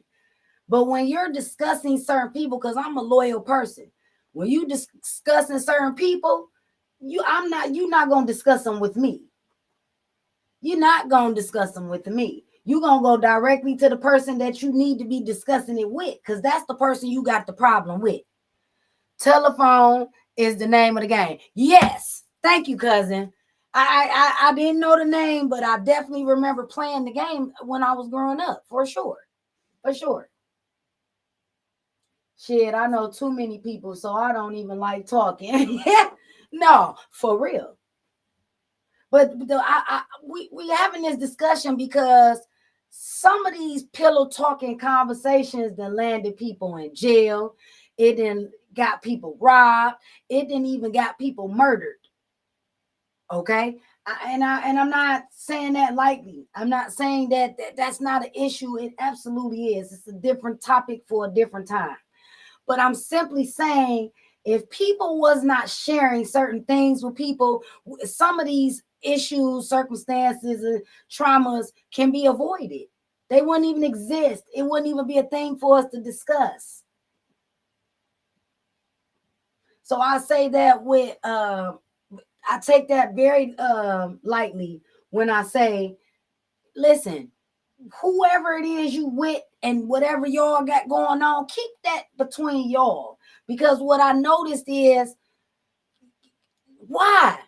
But when you're discussing certain people, because I'm a loyal person, when you discussing certain people, you're not gonna discuss them with me. You're not gonna discuss them with me. You're gonna go directly to the person that you need to be discussing it with, because that's the person you got the problem with. Telephone is the name of the game. Yes, thank you, cousin. I didn't know the name, but I definitely remember playing the game when I was growing up, for sure. For sure. Shit, I know too many people, so I don't even like talking. No, for real. But we having this discussion because some of these pillow talking conversations that landed people in jail. It then got people robbed. It didn't even got people murdered. Okay. And I'm not saying that lightly. I'm not saying that's not an issue. It absolutely is. It's a different topic for a different time. But I'm simply saying, if people was not sharing certain things with people, some of these issues, circumstances, and traumas can be avoided. They wouldn't even exist. It wouldn't even be a thing for us to discuss. So I say that with I take that very lightly when I say, listen, whoever it is you with and whatever y'all got going on, keep that between y'all. Because what I noticed is, why?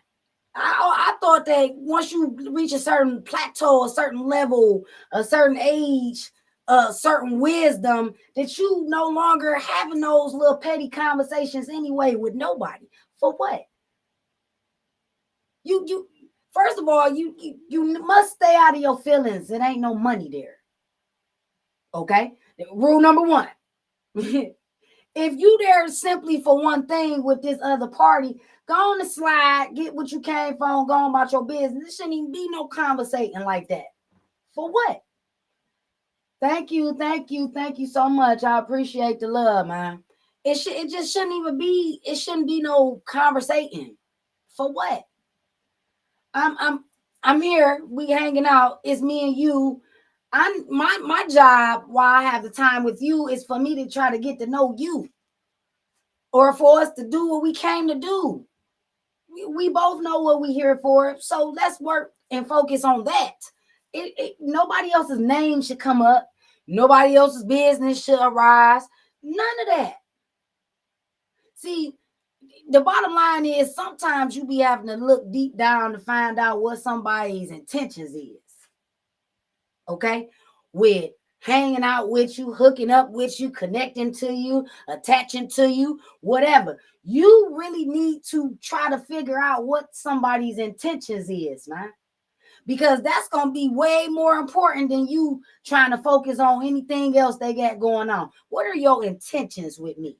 I thought that once you reach a certain plateau, a certain level, a certain age, a certain wisdom, that you no longer having those little petty conversations anyway with nobody. For what? You first of all, you must stay out of your feelings. It ain't no money there. Okay? Rule number one. If you there simply for one thing with this other party, go on the slide, get what you came from, go on about your business. There shouldn't even be no conversating like that. For what? Thank you, thank you so much. I appreciate the love, man. It just shouldn't even be. It shouldn't be no conversating. For what? I'm I'm I'm here. We hanging out. It's me and you. My job while I have the time with you is for me to try to get to know you, or for us to do what we came to do. We both know what we're here for, so let's work and focus on that. Nobody else's name should come up. Nobody else's business should arise. None of that. See, the bottom line is sometimes you be having to look deep down to find out what somebody's intentions is. Okay? With hanging out with you, hooking up with you, connecting to you, attaching to you, whatever. You really need to try to figure out what somebody's intentions is, man. Because that's going to be way more important than you trying to focus on anything else they got going on. What are your intentions with me?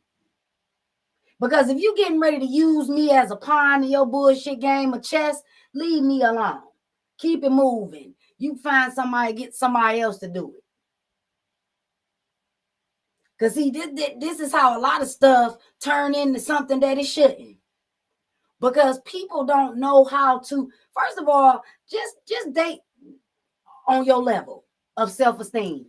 Because if you're getting ready to use me as a pawn in your bullshit game of chess, leave me alone. Keep it moving. You find somebody, get somebody else to do it. Because see, this is how a lot of stuff turn into something that it shouldn't. Because people don't know how to, first of all, just date on your level of self-esteem.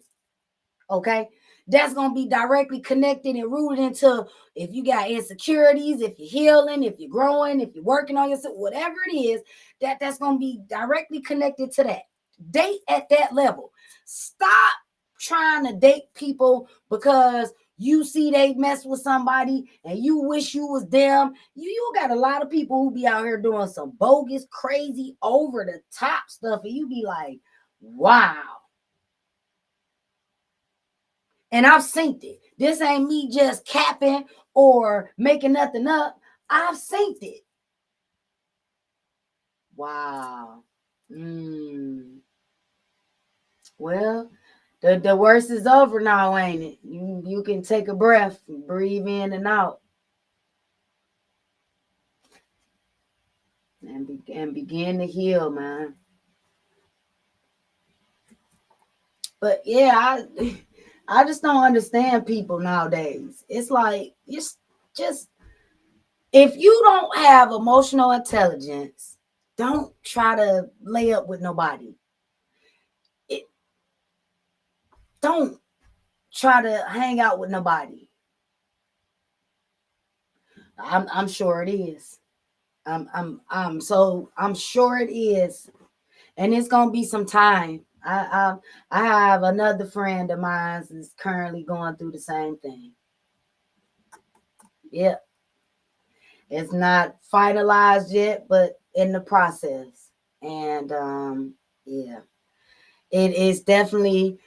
Okay? That's going to be directly connected and rooted into if you got insecurities, if you're healing, if you're growing, if you're working on yourself, whatever it is, that's going to be directly connected to that. Date at that level. Stop trying to date people because you see they mess with somebody and you wish you was them. You got a lot of people who be out here doing some bogus, crazy, over the top stuff, and you be like, wow. And I've seen it. This ain't me just capping or making nothing up. I've seen it. Wow. Well, the worst is over now, ain't it? You can take a breath, breathe in and out, and begin to heal, man. But yeah, I just don't understand people nowadays. It's like just if you don't have emotional intelligence, don't try to lay up with nobody. It, don't try to hang out with nobody. I'm sure it is. I'm sure it is, and it's gonna be some time. I have another friend of mine is currently going through the same thing. Yep, it's not finalized yet, but in the process. And yeah, it is definitely.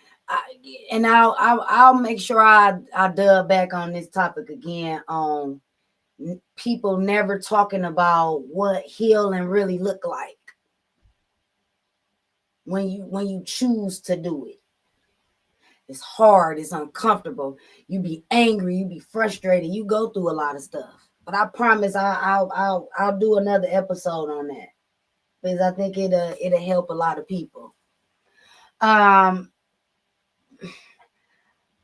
And I'll make sure I dub back on this topic again on people never talking about what healing really look like when you choose to do it. It's hard, it's uncomfortable. You be angry, you be frustrated, you go through a lot of stuff. But I promise I'll do another episode on that because I think it'll help a lot of people. Um,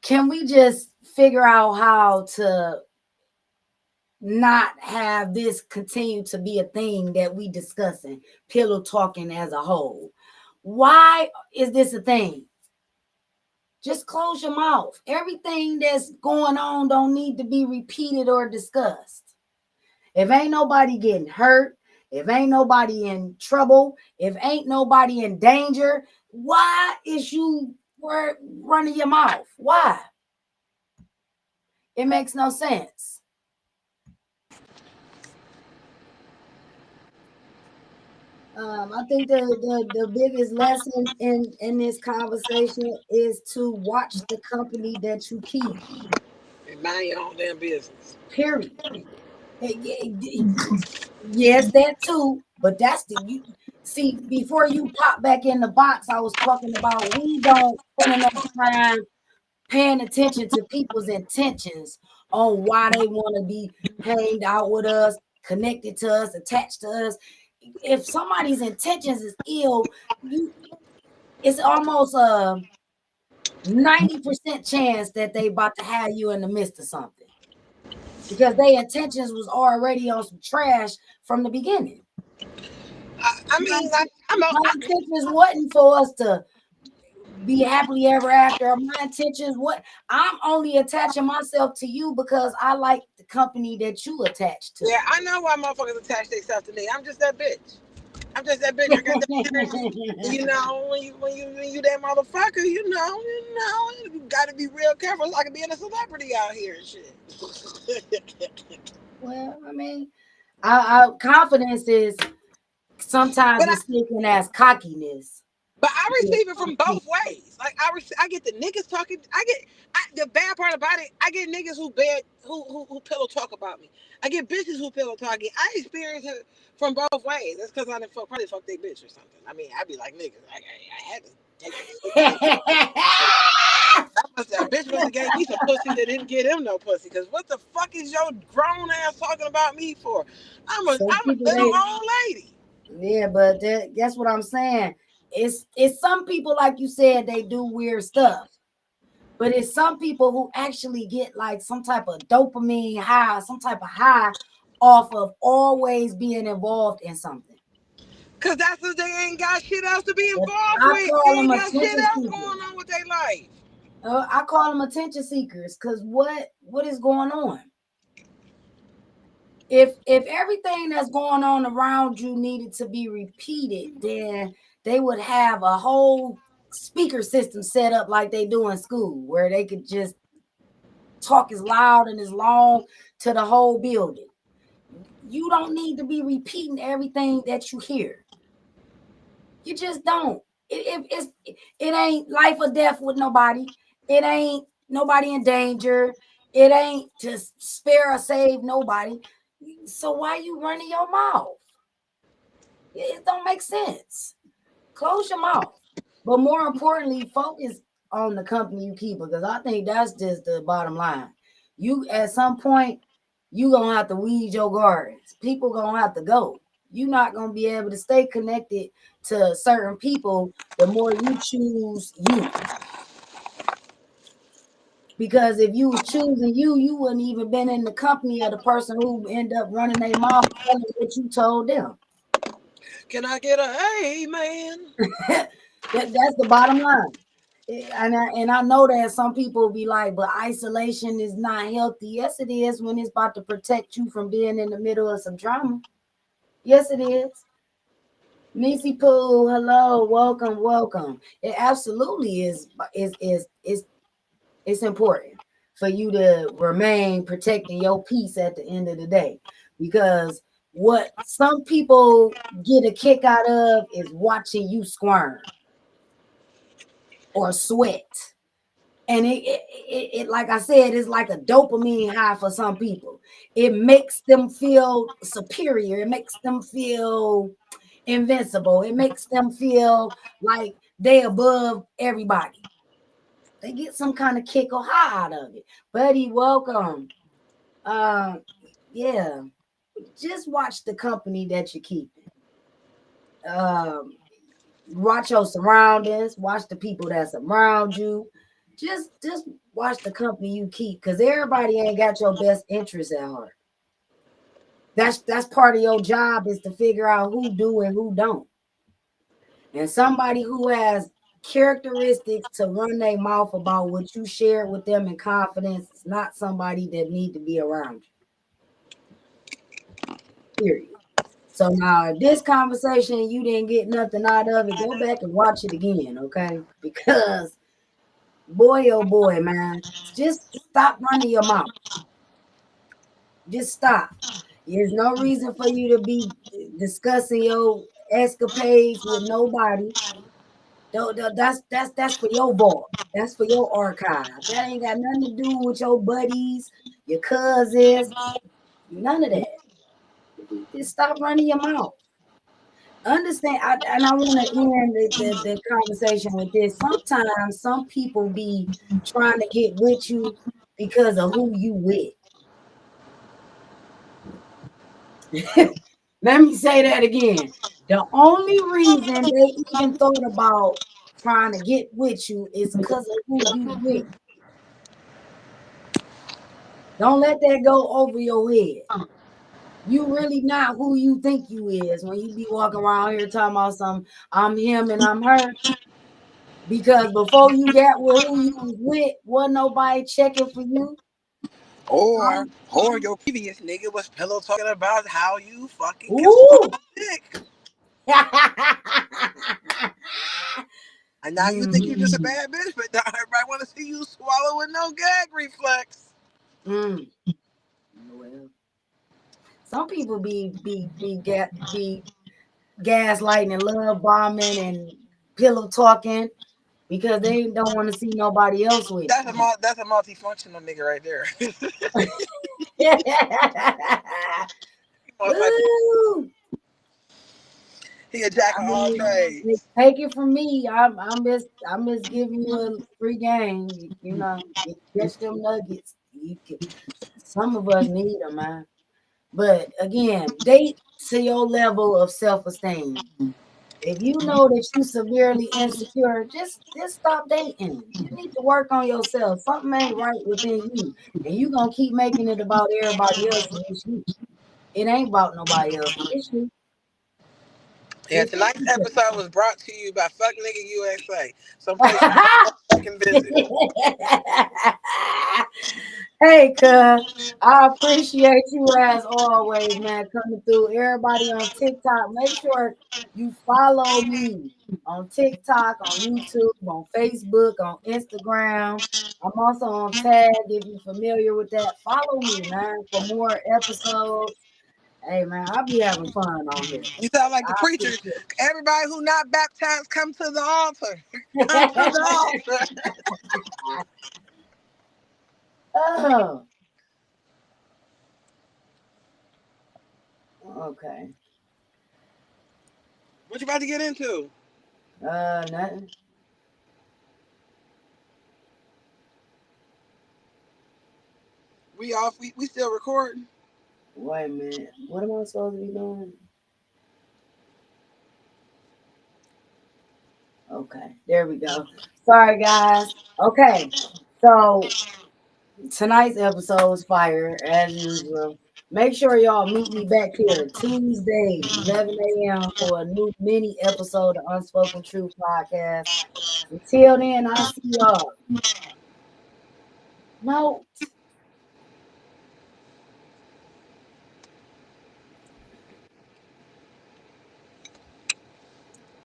can we just figure out how to not have this continue to be a thing that we discussing, pillow talking as a whole? Why is this a thing? Just close your mouth. Everything that's going on don't need to be repeated or discussed. If ain't nobody getting hurt, if ain't nobody in trouble, if ain't nobody in danger, why is you running your mouth? Why? It makes no sense. I think the biggest lesson in this conversation is to watch the company that you keep. And mind your own damn business. Period. Yes, that too. But that's the you see before you pop back in the box. I was talking about we don't spend enough time paying attention to people's intentions on why they want to be hanged out with us, connected to us, attached to us. If somebody's intentions is ill, you it's almost 90% chance that they about to have you in the midst of something because their intentions was already on some trash from the beginning. I mean, like, My intentions wasn't for us to be happily ever after. My intentions, what I'm only attaching myself to you because I like the company that you attached to. yeah, I know why motherfuckers attach themselves to me. I'm just that bitch. I'm just that bitch. I got that energy. You know, when you that motherfucker, you gotta be real careful. It's like being a celebrity out here and shit. Well, I mean, I confidence is sometimes But I, mistaken as cockiness. but I receive it from both ways. Like I get the niggas talking. The bad part about it. I get niggas who pillow talk about me. I get bitches who pillow talking. I experience it from both ways. That's because I didn't probably fuck their bitch or something. I mean, I'd be like niggas. I had to take it. A bitch must have gave me some pussy that didn't get him no pussy. Cause what the fuck is your grown ass talking about me for? I'm a Some people little old lady. yeah, but that's what I'm saying. It's some people, like you said, they do weird stuff. But it's some people who actually get like some type of dopamine high, some type of high off of always being involved in something. Cause that's what they ain't got shit else to be But involved I with. They call them ain't got shit attention else seekers. going on with their life. I call them attention seekers because what is going on? If everything that's going on around you needed to be repeated, then they would have a whole speaker system set up like they do in school, where they could just talk as loud and as long to the whole building. You don't need to be repeating everything that you hear. You just don't. It ain't life or death with nobody. It ain't nobody in danger. It ain't to spare or save nobody. So why you running your mouth? It don't make sense. Close your mouth. But more importantly, focus on the company you keep, because I think that's just the bottom line. You at some point you gonna have to weed your gardens. People gonna have to go. You're not gonna be able to stay connected to certain people the more you choose you. Because if you was choosing you, you wouldn't even been in the company of the person who end up running their mouth telling what you told them. Can I get a hey man? That's the bottom line. And I know that some people be like, but isolation is not healthy. Yes, it is when it's about to protect you from being in the middle of some drama. Yes, it is. Nisi Pooh, hello, welcome, welcome. It absolutely is it's important for you to remain protecting your peace at the end of the day. Because what some people get a kick out of is watching you squirm or sweat. And it like I said, it's like a dopamine high for some people. It makes them feel superior. It makes them feel invincible. It makes them feel like they above everybody. They get some kind of kick or high out of it. Buddy, welcome. Uh, yeah, just watch the company that you're keeping. Um, Watch your surroundings. Watch the people that's around you. Just watch the company you keep, because everybody ain't got your best interests at heart. That's part of your job, is to figure out who do and who don't. And somebody who has characteristics to run their mouth about what you shared with them in confidence is not somebody that need to be around you. Period. So now, this conversation, you didn't get nothing out of it, go back and watch it again, okay? Because boy, oh boy, man, just stop running your mouth. Just stop. There's no reason for you to be discussing your escapades with nobody. That's for your vault. That's for your archive. That ain't got nothing to do with your buddies, your cousins, none of that. Just stop running your mouth. Understand, and I want to end the conversation with this. Sometimes some people be trying to get with you because of who you with. Let me say that again. The only reason they even thought about trying to get with you is because of who you with. Don't let that go over your head. You really not who you think you is when you be walking around here talking about some I'm him and I'm her. Because before you got with who you was with, wasn't nobody checking for you. Or your previous nigga was pillow talking about how you fucking can Ooh. suck dick. And now you think you're just a bad bitch, but now everybody want to see you swallow with no gag reflex. Well, some people be gaslighting and love bombing and pillow talking because they don't want to see nobody else with That's a multifunctional nigga right there. Ooh. He a jack of all trades. Take it from me. I'm just giving you a free game. You know, you catch them nuggets. Some of us need them, man. But again, date to your level of self-esteem. If you know that you severely insecure, just stop dating. You need to work on yourself. Something ain't right within you, and you gonna keep making it about everybody else. And it's you. It ain't about nobody else. It's you. Yeah, tonight's episode was brought to you by Fuck Nigga USA, someplace you fucking visit. Hey, cuz, I appreciate you as always, man, coming through. Everybody on TikTok, make sure you follow me on TikTok, on YouTube, on Facebook, on Instagram. I'm also on Tag if you're familiar with that. Follow me, man, for more episodes. Hey, man, I'll be having fun on here. You sound like the preacher. Everybody who not baptized, come to the altar. Come to the altar. Oh. Okay. What you about to get into? Nothing. We off. We still recording. Wait a minute. What am I supposed to be doing? Okay, there we go. Sorry, guys. Okay, so tonight's episode was fire as usual. Make sure y'all meet me back here Tuesday, 11 a.m. for a new mini episode of Unspoken Truth Podcast. Until then, I'll see y'all. No.